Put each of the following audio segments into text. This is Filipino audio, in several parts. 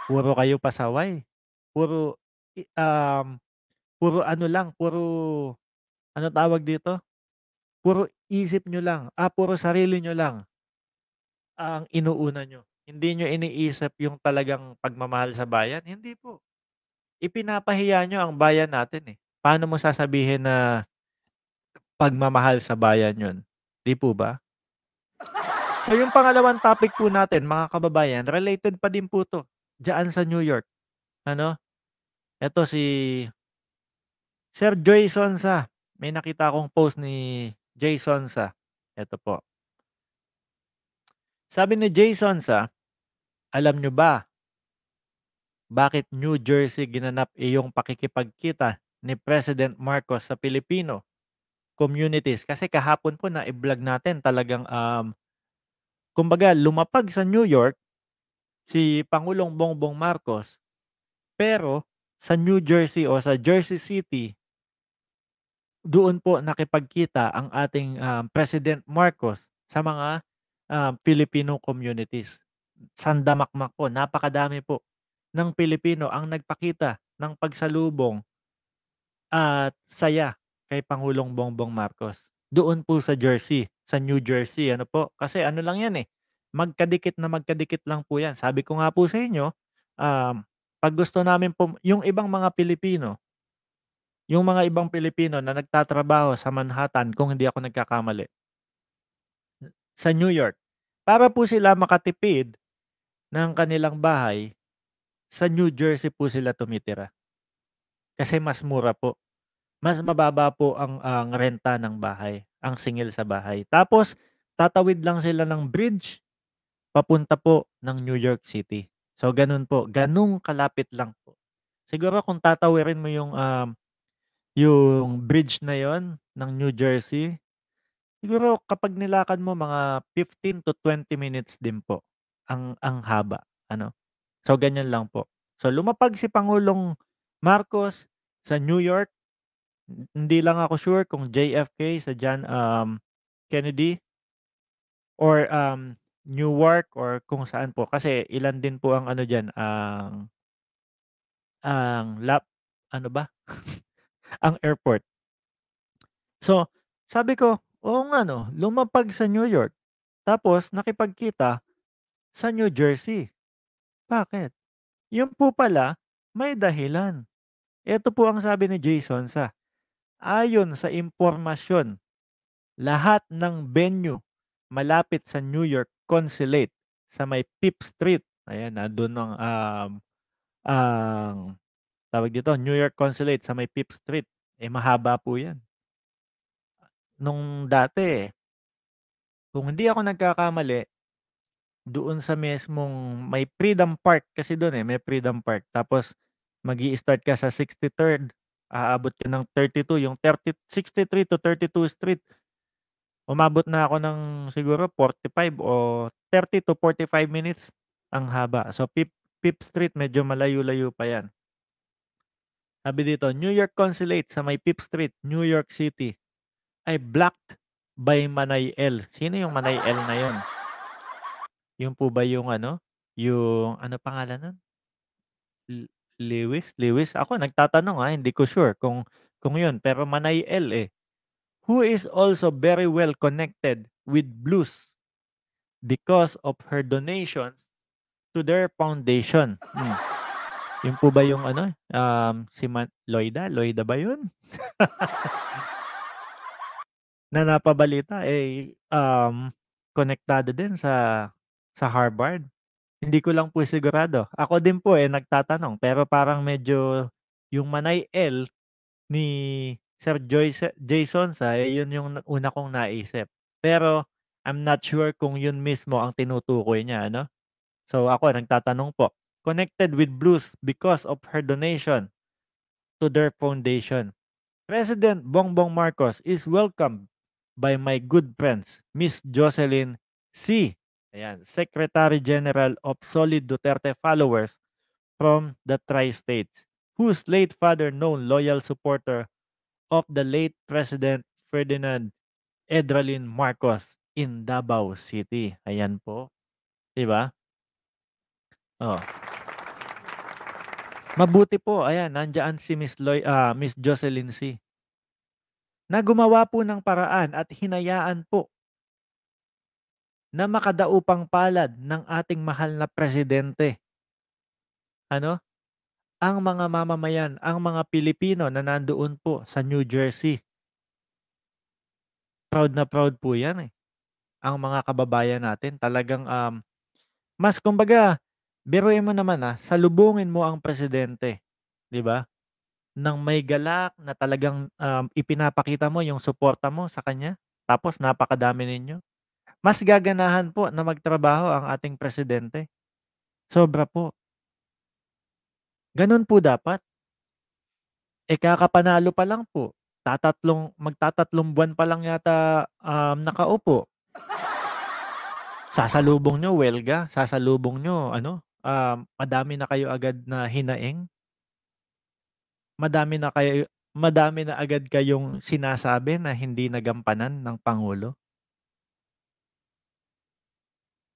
Puro kayo pasaway, puro i puro ano lang, puro ano tawag dito, puro isip niyo lang, puro sarili niyo lang ang inuuna niyo. Hindi niyo iniisip yung talagang pagmamahal sa bayan, hindi po. Ipinapahiya niyo ang bayan natin, eh. Paano mo sasabihin na pagmamahal sa bayan yun, 'di po ba? So yung pangalawang topic po natin mga kababayan, related pa din po 'to, diyaan sa New York. Ano, eto si Sir Joy Sonsa, may nakita akong post ni Jay Sonsa, eto po. Sabi ni Jay Sonsa, "Alam niyo ba bakit New Jersey ginanap iyong pakikipagkita ni President Marcos sa Pilipino communities?" Kasi kahapon po na-i-vlog natin talagang, kumbaga lumapag sa New York si Pangulong Bongbong Marcos, pero sa New Jersey o sa Jersey City, doon po nakipagkita ang ating, President Marcos sa mga, Filipino communities. Sandamakmak po, napakadami po ng Pilipino ang nagpakita ng pagsalubong at saya kay Pangulong Bongbong Marcos. Doon po sa Jersey, sa New Jersey, ano po, kasi ano lang 'yan, eh, magkadikit na magkadikit lang po 'yan. Sabi ko nga po sa inyo, 'pag gusto namin yung ibang mga Pilipino, yung mga ibang Pilipino na nagtatrabaho sa Manhattan kung hindi ako nagkakamali, sa New York, para po sila makatipid ng kanilang bahay, sa New Jersey po sila tumitira. Kasi mas mura po. Mas mababa po ang renta ng bahay, ang singil sa bahay. Tapos tatawid lang sila ng bridge papunta po ng New York City. So gano'n po, gano'ng kalapit lang po. Siguro kung tatawirin mo yung bridge na yon ng New Jersey, siguro kapag nilakad mo mga 15 to 20 minutes din po ang haba, ano. So ganyan lang po. So lumapag si Pangulong Marcos sa New York. Hindi lang ako sure kung JFK sa John, Kennedy or, Newark or kung saan po kasi ilan din po ang ano diyan, ang ano ba, ang airport. So, sabi ko, oo nga 'no, lumapag sa New York tapos nakipagkita sa New Jersey. Bakit? Yun po pala may dahilan. Eto po ang sabi ni Jason sa ayon sa impormasyon, lahat ng venue malapit sa New York Consulate sa may Fifth Street, ayan, dun ang tawag dito, New York Consulate sa may Fifth Street, eh, mahaba po 'yan. Nung dati, kung hindi ako nagkakamali, doon sa mismong may Freedom Park kasi dun, eh, may Freedom Park. Tapos mag-i-start ka sa 63rd, aabot ka ng 32, yung 63 to 32 Street. Umabot na ako ng siguro 45 o 30 to 45 minutes, ang haba. So, Fifth Street medyo malayo-layo pa 'yan. Sabi dito, New York Consulate sa may Fifth Street, New York City ay blocked by Manay L. Sino yung Manay L na yun? Yun po ba yung ano, yung ano pangalan nun? Lewis? Lewis? Ako nagtatanong, hindi ko sure kung yun, pero Manay L, eh. Who is also very well connected with blues because of her donations to their foundation. Yun po ba yung ano, si Loida? Loida ba yun? Na napabalita, eh, konektado din sa Harvard. Hindi ko lang po sigurado. Ako din po, eh, nagtatanong pero parang medyo yung Manay L ni Sir Jason sa, eh, yun yung una kong naisip. Pero I'm not sure kung yun mismo ang tinutukoy niya, ano? So ako nagtatanong po, connected with blues because of her donation to their foundation. President Bongbong Marcos is welcomed by my good friends, Miss Jocelyn C. Ayan, Secretary General of Solid Duterte followers from the Tri-States, whose late father known loyal supporter of the late President Ferdinand Edralin Marcos in Davao City. Ayan po, 'di ba? Oh. Mabuti po, ayan, nandiyan si Miss Jocelyn C. Na gumawa po ng paraan at hinayaan po na makadaupang palad ng ating mahal na presidente. Ano? Ang mga mamamayan, ang mga Pilipino na nandoon po sa New Jersey. Proud na proud po yan eh. Ang mga kababayan natin talagang mas kumbaga, biruin mo naman salubungin mo ang presidente, 'di ba? Nang may galak na talagang ipinapakita mo yung suporta mo sa kanya. Tapos napakadami ninyo. Mas gaganahan po na magtrabaho ang ating presidente. Sobra po. Ganun po dapat. Kakapanalo pa lang po. Magtatatlong buwan pa lang yata nakaupo. Sasalubong nyo, welga. Sasalubong nyo, madami na kayo agad na hinaing. Madami na kayo, madami na agad kayong sinasabi na hindi nagampanan ng Pangulo.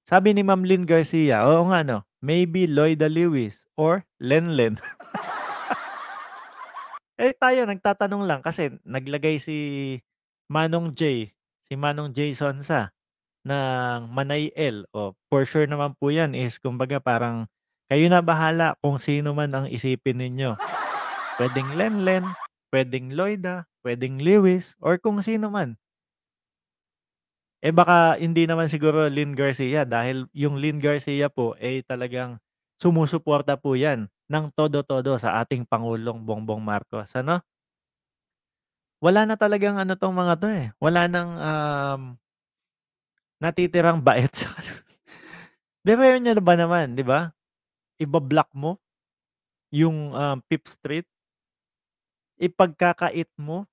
Sabi ni Ma'am Lynn Garcia, oo nga no, maybe Lloyda Lewis or Lenlen. Tayo nagtatanong lang kasi naglagay si Manong J Sonsa ng Manay L. O for sure naman po 'yan is kumbaga parang kayo na bahala kung sino man ang isipin ninyo. Puwedeng Lenlen, puwedeng Lloyda, puwedeng Lewis, or kung sino man. Baka hindi naman siguro Lynn Garcia dahil yung Lynn Garcia po, talagang sumusuporta po 'yan ng todo-todo sa ating Pangulong Bongbong Marcos, ano? Wala na talagang ano 'tong mga 'to, wala ng, natitirang bait sa biruin niyo ba naman, 'di ba? Iba-block mo yung, 5th Street, ipagkakait mo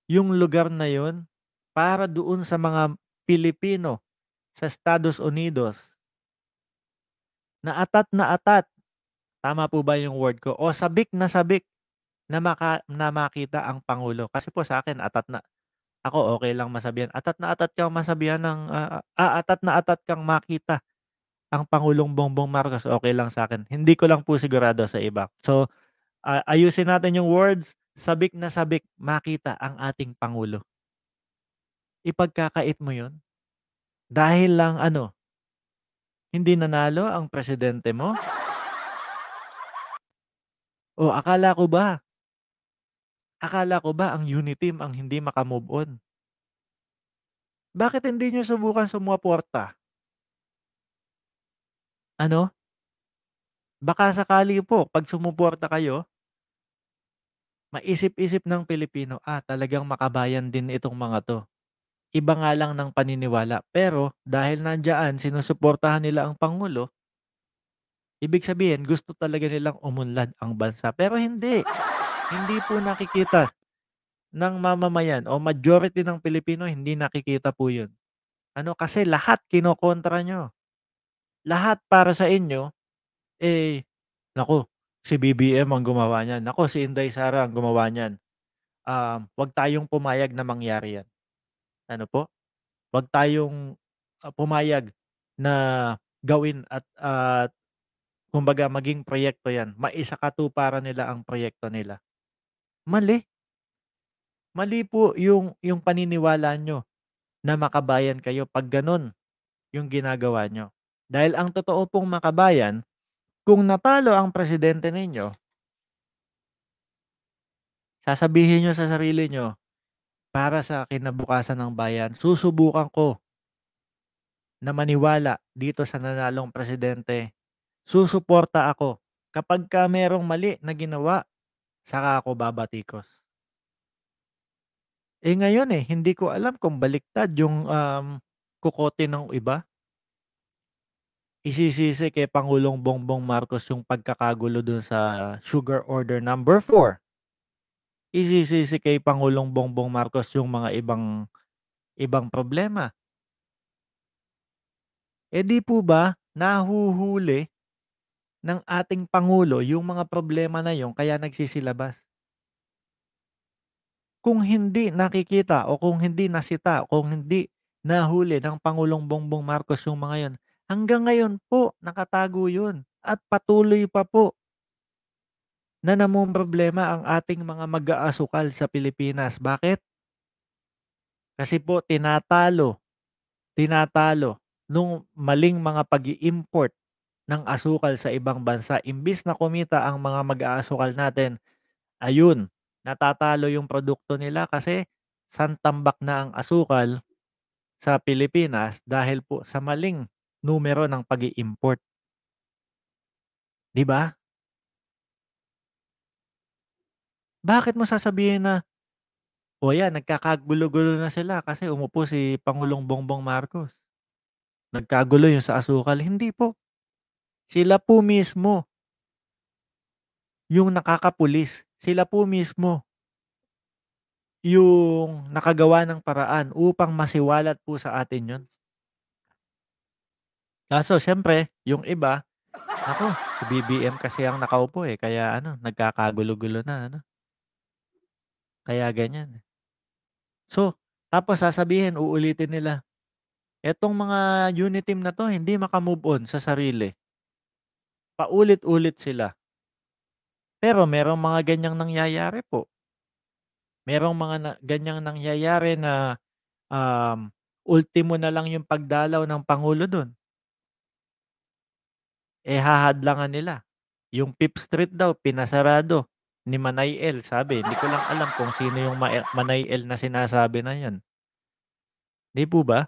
yung lugar na yun para doon sa mga Pilipino sa Estados Unidos na atat, tama po ba yung word ko? O sabik na makita ang Pangulo. Kasi po sa akin ako okay lang masabihan, atat kang masabihan ng, atat na atat kang makita ang Pangulong Bongbong Marcos, okay lang sa akin. Hindi ko lang po sigurado sa iba. So, ayusin natin yung words, sabik na sabik makita ang ating Pangulo. Ipagkakait mo yun dahil lang hindi nanalo ang presidente mo? O akala ko ba ang Uniteam ang hindi maka-move on? Bakit hindi niyo subukan sumuporta? Ano, baka sakali po 'pag sumuporta kayo, maisip-isip ng Pilipino, talagang makabayan din itong mga 'to. Iba nga lang ng paniniwala, pero dahil nandiyan sinusuportahan nila ang pangulo, ibig sabihin gusto talaga nilang umunlad ang bansa. Pero hindi, hindi po nakikita ng mamamayan o majority ng Pilipino, hindi nakikita po 'yun. Kasi lahat kinokontra niyo. Lahat para sa inyo, naku, si BBM ang gumawa niyan, naku si Inday Sara ang gumawa niyan. 'Wag tayong pumayag na mangyari 'yan. Ano po? 'Wag tayong, pumayag na gawin at kumbaga maging proyekto 'yan, maisakatuparan nila ang proyekto nila. Mali, mali po yung paniniwala niyo na makabayan kayo 'pag gano'n yung ginagawa niyo. Dahil ang totoo pong makabayan, kung natalo ang presidente ninyo, sasabihin niyo sa sarili niyo, "Para sa kinabukasan ng bayan, susubukan ko na maniwala dito sa nanalong presidente. Susuporta ako. Kapagka merong mali na ginawa, saka ako babatikos." Ngayon, hindi ko alam kung baliktad yung, kukote ng iba. Isisisi kay Pangulong Bongbong Marcos yung pagkakagulo dun sa Sugar Order Number 4. Isisisi kay Pangulong Bongbong Marcos yung mga ibang ibang problema. 'Di po ba nahuhuli ng ating pangulo yung mga problema na yun kaya nagsisilabas? Kung hindi nakikita o kung hindi nasita o kung hindi nahuli ng Pangulong Bongbong Marcos yung mga yun, hanggang ngayon po nakatago yun at patuloy pa po. na namomroblema ang ating mga mag-aasukal sa Pilipinas. Bakit? Kasi po tinatalo nung maling mga pag-i-import ng asukal sa ibang bansa. Imbis na kumita ang mga mag-aasukal natin, ayun, natatalo yung produkto nila kasi santambak na ang asukal sa Pilipinas dahil po sa maling numero ng pag-i-import, 'di ba? Bakit mo sasabihin na, "O yan, nagkakagulo-gulo na sila kasi umupo si Pangulong Bongbong Marcos. Nagkagulo yung sa asukal." Hindi po. Sila po mismo yung nakakapulis. Sila po mismo yung nakagawa ng paraan upang masiwalat po sa atin yun. Kaso siyempre, yung iba, naku, si BBM kasi ang nakaupo eh, kaya ano, nagkakagulo-gulo na ano, kaya ganyan. So, tapos sasabihin, uulitin nila, etong mga uniteam na 'to hindi maka-move on sa sarili. Paulit-ulit sila. Pero merong mga ganyang nangyayari po. Merong mga ganyang nangyayari na, ultimo na lang yung pagdalaw ng pangulo dun, eh, hahadlangan nila. Yung Fifth Street daw pinasarado ni Manay L, sabi. Hindi ko lang alam kung sino yung Manay L na sinasabi na 'yan, 'di po ba?